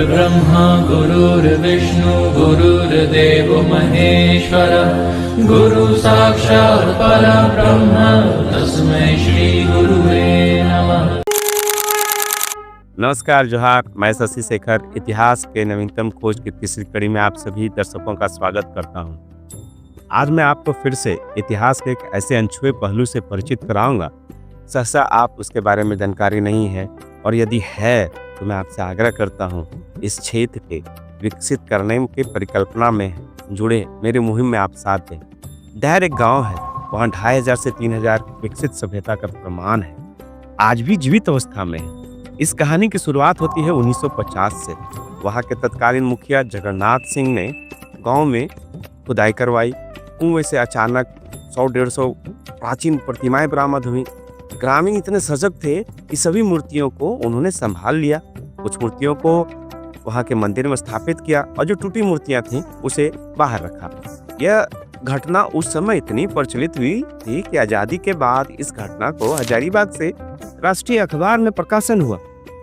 गुरुर्ब्रह्मा गुरुर्विष्णु गुरुर्देवो महेश्वर गुरु साक्षात् परब्रह्म तस्मै श्री गुरुवे नमः। नमस्कार, जोहार। मैं शशि शेखर इतिहास के नवीनतम खोज की तीसरी कड़ी में आप सभी दर्शकों का स्वागत करता हूं। आज मैं आपको फिर से इतिहास के एक ऐसे अनछुए पहलू से परिचित कराऊंगा, सहसा आप उसके बारे में जानकारी नहीं है, और यदि है तो मैं आपसे आग्रह करता हूं इस क्षेत्र के विकसित करने की परिकल्पना में जुड़े मेरी मुहिम में आप साथ दें। डहर एक गाँव है, वहाँ 2500 से 3000 विकसित सभ्यता का प्रमाण है, आज भी जीवित अवस्था में है। इस कहानी की शुरुआत होती है 1950 से। वहाँ के तत्कालीन मुखिया जगन्नाथ सिंह ने गांव में खुदाई करवाई। कुएं से अचानक 100-150 प्राचीन प्रतिमाएं बरामद हुई। ग्रामीण इतने सजग थे कि सभी मूर्तियों को उन्होंने संभाल लिया। कुछ मूर्तियों को वहाँ के मंदिर में स्थापित किया और जो टूटी मूर्तियां थीं उसे बाहर रखा। यह घटना उस समय इतनी प्रचलित हुई थी कि आजादी के बाद इस घटना को हजारीबाग से राष्ट्रीय अखबार में प्रकाशन हुआ।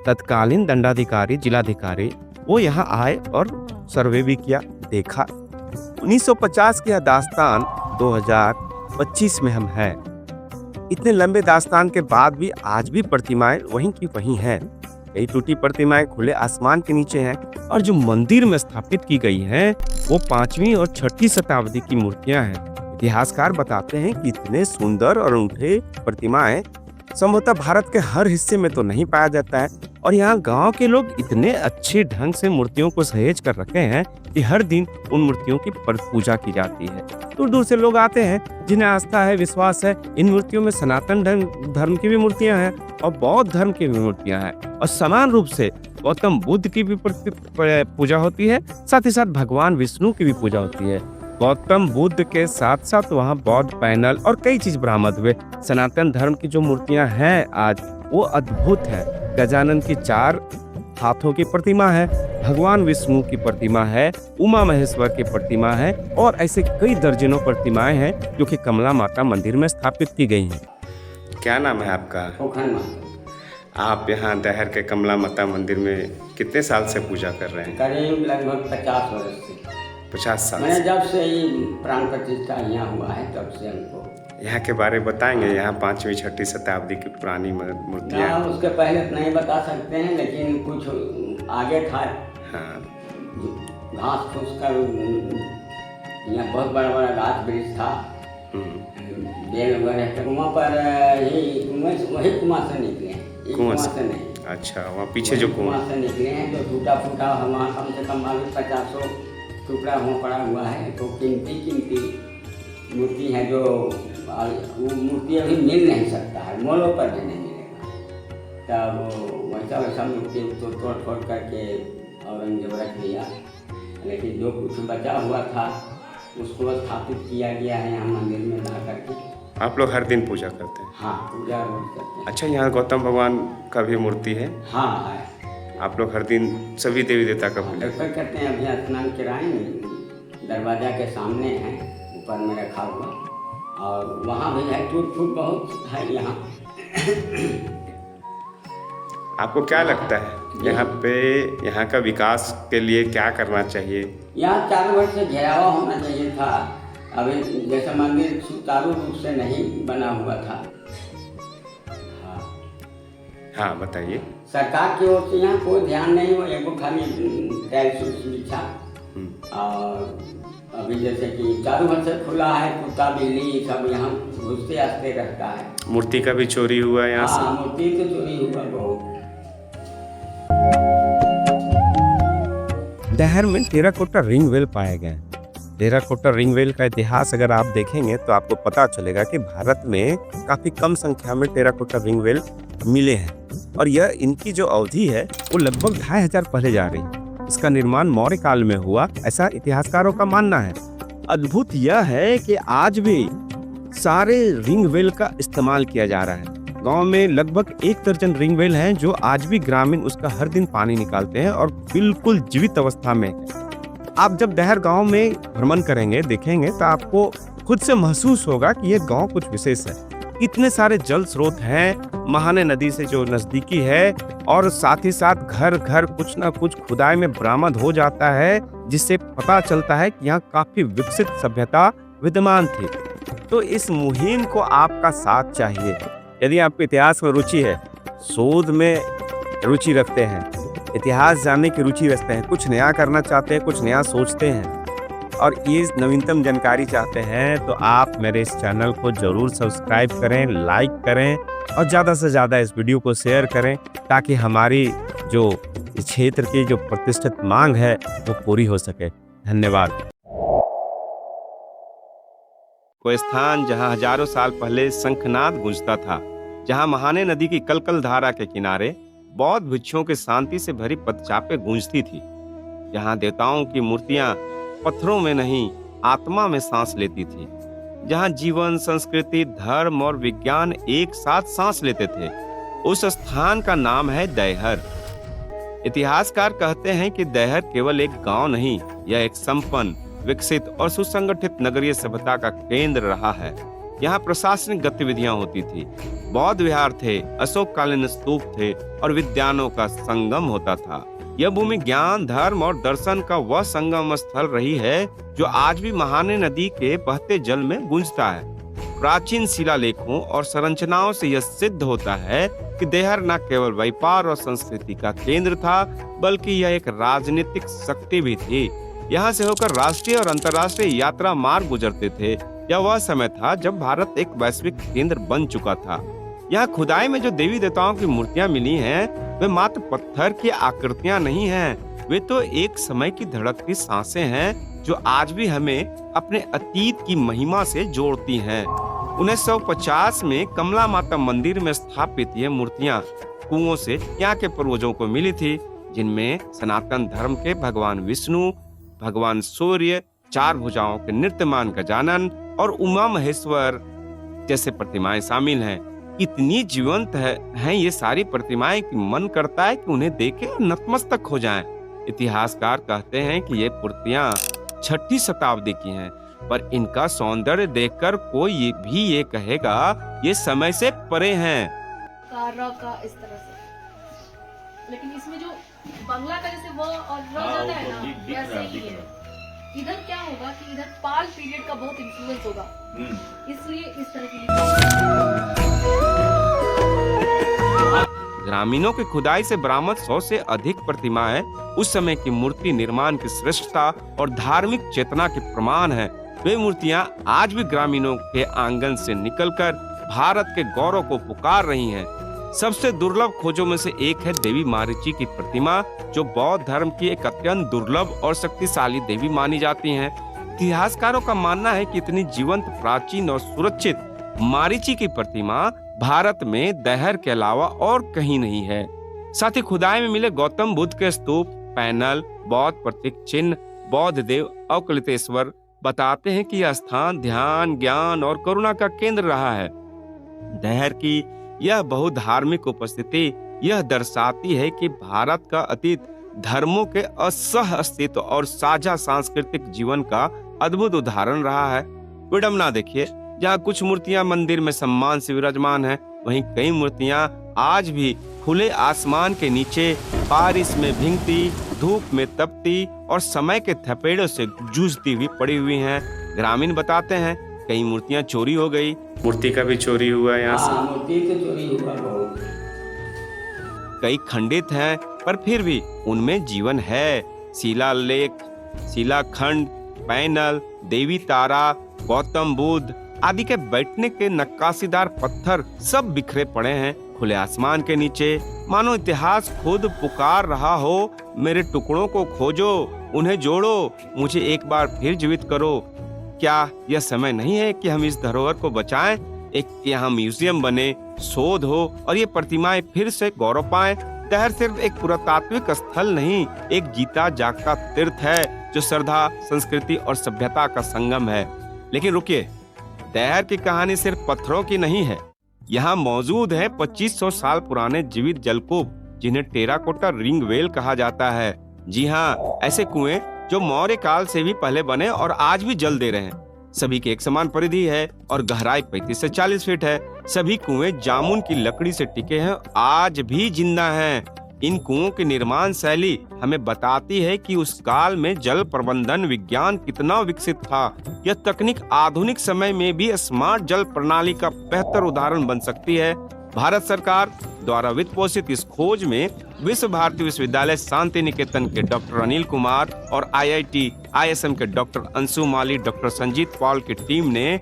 तत्कालीन दंडाधिकारी जिलाधिकारी वो यहाँ आए और सर्वे भी किया, देखा। 1950 की यह दास्तान 2025 में हम हैं। इतने लंबे दास्तान के बाद भी आज भी प्रतिमाएं वहीं की वहीं हैं। कई टूटी प्रतिमाएं खुले आसमान के नीचे हैं, और जो मंदिर में स्थापित की गई हैं वो 5वीं और 6ठी शताब्दी की मूर्तियां हैं। इतिहासकार बताते हैं कि इतने सुंदर और अनूठे प्रतिमाएं संभवतः भारत के हर हिस्से में तो नहीं पाया जाता है, और यहाँ गांव के लोग इतने अच्छे ढंग से मूर्तियों को सहेज कर रखे हैं कि हर दिन उन मूर्तियों की पूजा की जाती है। दूर दूर से लोग आते हैं जिन्हें आस्था है, विश्वास है। इन मूर्तियों में सनातन धर्म की भी मूर्तियां हैं और बौद्ध धर्म की भी मूर्तियां हैं, और समान रूप से गौतम बुद्ध की भी पूजा होती है, साथ ही साथ भगवान विष्णु की भी पूजा होती है। गौतम बुद्ध के साथ साथ वहाँ बौद्ध पैनल और कई चीज बरामद हुए। सनातन धर्म की जो मूर्तियां हैं आज वो अद्भुत है। गजानन की 4 हाथों की प्रतिमा है, भगवान विष्णु की प्रतिमा है, उमा महेश्वर की प्रतिमा है, और ऐसे कई दर्जनों प्रतिमाएं हैं जो कि कमला माता मंदिर में स्थापित की गई हैं। क्या नाम है आपका? आप यहाँ डहर के कमला माता मंदिर में कितने साल से पूजा कर रहे हैं? करीब लगभग 50 वर्ष से। 50 साल मैंने जब से ही प्राण प्रतिष्ठा यहाँ हुआ है तब से हमको यहाँ के बारे में बताएंगे। यहाँ 5वीं 6ठी शताब्दी की पुरानी मूर्तियाँ। उसके पहले नहीं बता सकते हैं, लेकिन कुछ आगे था। हाँ, घास फूस का यहाँ बहुत बड़ा बड़ा गाछ वृक्ष था। बेल वगैरह कुआं पर वही कुआं से निकले हैं, कुआं से नहीं। अच्छा, वहाँ पीछे जो कुआं से निकले हैं जो टूटा फूटा हमारा कम से कम 50 टुकड़ा हुआ पड़ा हुआ है। तो कीमती मूर्ति है जो वो मूर्ति अभी मिल नहीं सकता है, मोलों पर भी नहीं मिलेगा। तब वैसा मूर्ति तो तोड़ करके औरंगजेब रख दिया, लेकिन जो कुछ बचा हुआ था उसको स्थापित किया गया है यहाँ मंदिर में ला करके। आप लोग हर दिन पूजा करते हैं? हाँ, पूजा रोज करते हैं। अच्छा, यहाँ गौतम भगवान का भी मूर्ति है? हाँ है। आप लोग हर दिन सभी देवी देवता का पूजा करते हैं? अभी स्नान कराएंगे, दरवाजा के सामने है, ऊपर में रखा हुआ, और वहाँ भी है। टूट फूट बहुत है यहाँ। आपको क्या लगता है यहाँ का विकास के लिए क्या करना चाहिए? यहाँ चारों ओर से घेरावा होना चाहिए था। अभी जैसे मंदिर सुचारू रूप से नहीं बना हुआ था। हाँ, बताइए। सरकार की ओर से यहाँ कोई ध्यान नहीं हुआ, एगो खाली टाइल्स बिछा। और अभी जैसे कि चारों ओर से खुला है, कुत्ता बिल्ली सब यहाँ घुसते आते रहता है। मूर्ति का भी चोरी हुआ है यहाँ से? हाँ, मूर्ति तो चोरी हुआ बहुत। डहर में टेराकोटा रिंग वेल पाए गए। टेराकोटा रिंग वेल का इतिहास अगर आप देखेंगे तो आपको पता चलेगा कि भारत में काफी कम संख्या में टेराकोटा रिंग वेल मिले हैं, और यह इनकी जो अवधि है वो लगभग 2500 पहले जा रही है। इसका निर्माण मौर्य काल में हुआ, ऐसा इतिहासकारों का मानना है। अद्भुत यह है कि आज भी सारे रिंग वेल का इस्तेमाल किया जा रहा है। गांव में लगभग 1 दर्जन रिंग वेल हैं जो आज भी ग्रामीण उसका हर दिन पानी निकालते हैं और बिल्कुल जीवित अवस्था में। आप जब डहर गांव में भ्रमण करेंगे, देखेंगे, तो आपको खुद से महसूस होगा कि यह गांव कुछ विशेष है। इतने सारे जल स्रोत हैं महाने नदी से जो नजदीकी है, और साथ ही साथ घर घर कुछ ना कुछ खुदाई में बरामद हो जाता है, जिससे पता चलता है कि यहाँ काफी विकसित सभ्यता विद्यमान थी। तो इस मुहिम को आपका साथ चाहिए। यदि आपको इतिहास में रुचि है, शोध में रुचि रखते हैं, इतिहास जानने की रुचि रखते हैं, कुछ नया करना चाहते हैं, कुछ नया सोचते हैं और ये नवीनतम जानकारी चाहते हैं, तो आप मेरे इस चैनल को जरूर सब्सक्राइब करें, लाइक करें और ज़्यादा से ज़्यादा इस वीडियो को शेयर करें, ताकि हमारी जो इस क्षेत्र की जो प्रतिष्ठित मांग है वो पूरी हो सके। धन्यवाद। कोई स्थान जहां हजारों साल पहले शंखनाद गूंजता था, जहां महाने नदी की कलकल धारा के किनारे बौद्ध भिक्षुओं की शांति से भरी पदचापें गूंजती थी, जहां देवताओं की मूर्तियां पत्थरों में नहीं आत्मा में सांस लेती थी, जहां जीवन, संस्कृति, धर्म और विज्ञान एक साथ सांस लेते थे, उस स्थान का नाम है दैहर। इतिहासकार कहते हैं कि दैहर केवल एक गांव नहीं, यह एक संपन्न, विकसित और सुसंगठित नगरीय सभ्यता का केंद्र रहा है। यहाँ प्रशासनिक गतिविधियां होती थी, बौद्ध विहार थे, अशोककालीन स्तूप थे और विद्यानों का संगम होता था। यह भूमि ज्ञान, धर्म और दर्शन का वह संगम स्थल रही है जो आज भी महाने नदी के बहते जल में गूंजता है। प्राचीन शिलालेखों और संरचनाओं से यह सिद्ध होता है कि दैहर न केवल व्यापार और संस्कृति का केंद्र था, बल्कि यह एक राजनीतिक शक्ति भी थी। यहाँ से होकर राष्ट्रीय और अंतर्राष्ट्रीय यात्रा मार्ग गुजरते थे। यह वह समय था जब भारत एक वैश्विक केंद्र बन चुका था। यहाँ खुदाई में जो देवी देवताओं की मूर्तियां मिली हैं, वे मात्र पत्थर की आकृतियां नहीं हैं, वे तो एक समय की धड़कती सांसें हैं जो आज भी हमें अपने अतीत की महिमा से जोड़ती हैं। 1950 में कमला माता मंदिर में स्थापित ये मूर्तियां कुओं से यहाँ के पूर्वजों को मिली थी, जिनमें सनातन धर्म के भगवान विष्णु, भगवान सूर्य, चार भुजाओं के नृत्यमान गजानन और उमा महेश्वर जैसे प्रतिमाएं शामिल हैं। इतनी जीवंत हैं ये सारी प्रतिमाएं कि मन करता है कि उन्हें देखें और नतमस्तक हो जाएं। इतिहासकार कहते हैं कि ये मूर्तियां 6ठी शताब्दी की हैं, पर इनका सौंदर्य देखकर कोई भी ये कहेगा ये समय से परे हैं। का इस तरह से, लेकिन इसमें जो बंगला का जैसे वो और जाता है ना, वैसे ही है। इधर क्या होगा कि इधर पाल पीरियड का बहुत इन्फ्लुएंस होगा, इसलिए इस तरह की। ग्रामीणों की खुदाई से बरामद 100 से अधिक प्रतिमाएं उस समय की मूर्ति निर्माण की श्रेष्ठता और धार्मिक चेतना के प्रमाण हैं। वे मूर्तियां आज भी ग्रामीणों के आंगन से निकलकर भारत के गौरव को पुकार रही हैं। सबसे दुर्लभ खोजों में से एक है देवी मारीची की प्रतिमा, जो बौद्ध धर्म की एक अत्यंत दुर्लभ और शक्तिशाली देवी मानी जाती हैं। इतिहासकारों का मानना है कि इतनी जीवंत, प्राचीन और सुरक्षित मारीची की प्रतिमा भारत में दैहर के अलावा और कहीं नहीं है। साथ ही खुदाई में मिले गौतम बुद्ध के स्तूप, पैनल, बौद्ध प्रतीक चिन्ह, बौद्ध देव अवकलितेश्वर बताते हैं कि यह स्थान ध्यान, ज्ञान और करुणा का केंद्र रहा है। दैहर की यह बहुधार्मिक उपस्थिति यह दर्शाती है कि भारत का अतीत धर्मों के असह अस्तित्व और साझा सांस्कृतिक जीवन का अद्भुत उदाहरण रहा है। विडम्बना देखिए, जहाँ कुछ मूर्तियां मंदिर में सम्मान से विराजमान हैं, वहीं कई मूर्तियां आज भी खुले आसमान के नीचे बारिश में भीगती, धूप में तपती और समय के थपेड़ों से जूझती हुई पड़ी हुई हैं। ग्रामीण बताते हैं कई मूर्तियां चोरी हो गई। मूर्ति का भी चोरी हुआ यहाँ से। मूर्ति तो चोरी हुआ बहुत। कई खंडित हैं, पर फिर भी उनमें जीवन है। शिलालेख, शिलाखंड, पैनल, देवी तारा, गौतम बुद्ध आदि के बैठने के नक्काशीदार पत्थर सब बिखरे पड़े हैं खुले आसमान के नीचे। मानो इतिहास खुद पुकार रहा हो, मेरे टुकड़ों को खोजो, उन्हें जोड़ो, मुझे एक बार फिर जीवित करो। क्या यह समय नहीं है कि हम इस धरोहर को बचाएं, एक यहाँ म्यूजियम बने, शोध हो और ये प्रतिमाएं फिर से गौरव पाएं। दैहर सिर्फ एक पुरातात्विक स्थल नहीं, एक जीता जागता तीर्थ है जो श्रद्धा, संस्कृति और सभ्यता का संगम है। लेकिन रुकिए, दैहर की कहानी सिर्फ पत्थरों की नहीं है। यहाँ मौजूद है 2500 साल पुराने जीवित जलकूप, जिन्हें टेराकोटा रिंग वेल कहा जाता है। जी हाँ, ऐसे कुएं जो मौर्य काल से भी पहले बने और आज भी जल दे रहे हैं। सभी की एक समान परिधि है और गहराई 35 से 40 फीट है। सभी कुएं जामुन की लकड़ी से टिके हैं, आज भी जिंदा हैं। इन कुओं की निर्माण शैली हमें बताती है कि उस काल में जल प्रबंधन विज्ञान कितना विकसित था। यह तकनीक आधुनिक समय में भी स्मार्ट जल प्रणाली का बेहतर उदाहरण बन सकती है। भारत सरकार द्वारा वित्त पोषित इस खोज में विश्व भारती विश्वविद्यालय शांति निकेतन के डॉक्टर अनिल कुमार और IIT ISM के डॉक्टर अंशु माली, डॉक्टर संजीत पॉल की टीम ने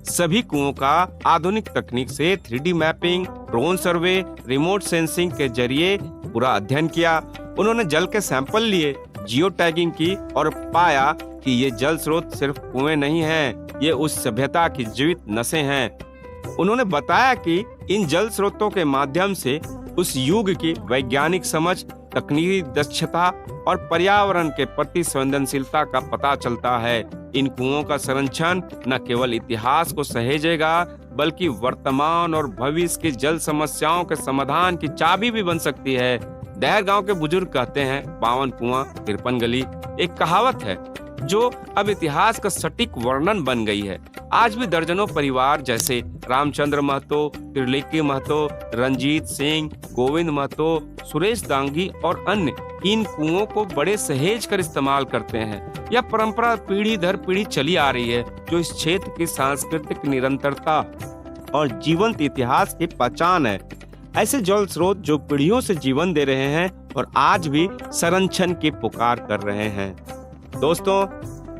सभी कुओं का आधुनिक तकनीक से 3D mapping, drone survey, remote sensing के जरिए पूरा अध्ययन किया। उन्होंने जल के सैंपल लिए, जियो टैगिंग की और पाया कि ये जल स्रोत सिर्फ कुएं नहीं हैं, ये उस सभ्यता की जीवित नसें हैं। उन्होंने बताया कि इन जल स्रोतों के माध्यम से उस युग की वैज्ञानिक समझ, तकनीकी दक्षता और पर्यावरण के प्रति संवेदनशीलता का पता चलता है। इन कुओं का संरक्षण न केवल इतिहास को सहेजेगा बल्कि वर्तमान और भविष्य की जल समस्याओं के समाधान की चाबी भी बन सकती है। डहर गांव के बुजुर्ग कहते हैं, 52 कुआं 53 गली। एक कहावत है जो अब इतिहास का सटीक वर्णन बन गई है। आज भी दर्जनों परिवार जैसे रामचंद्र महतो, त्रिलोकी महतो, रंजीत सिंह, गोविंद महतो, सुरेश दांगी और अन्य इन कुओं को बड़े सहेज कर इस्तेमाल करते हैं। यह परंपरा पीढ़ी दर पीढ़ी चली आ रही है, जो इस क्षेत्र की सांस्कृतिक निरंतरता और जीवंत इतिहास की पहचान है। ऐसे जल स्रोत जो पीढ़ियों से जीवन दे रहे हैं और आज भी संरक्षण की पुकार कर रहे हैं। दोस्तों,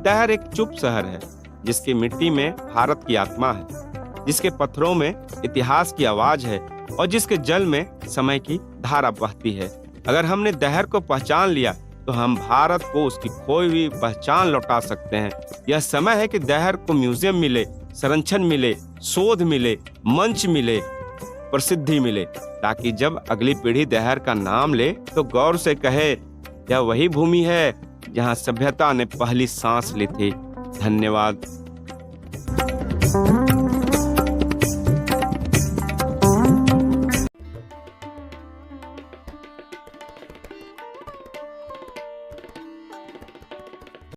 डहर एक चुप शहर है जिसकी मिट्टी में भारत की आत्मा है, जिसके पत्थरों में इतिहास की आवाज है और जिसके जल में समय की धारा बहती है। अगर हमने डहर को पहचान लिया तो हम भारत को उसकी खोई हुई पहचान लौटा सकते हैं। यह समय है कि डहर को म्यूजियम मिले, संरक्षण मिले, शोध मिले, मंच मिले, प्रसिद्धि मिले, ताकि जब अगली पीढ़ी डहर का नाम ले तो गौर से कहे, यह वही भूमि है जहां सभ्यता ने पहली सांस ली थी। धन्यवाद।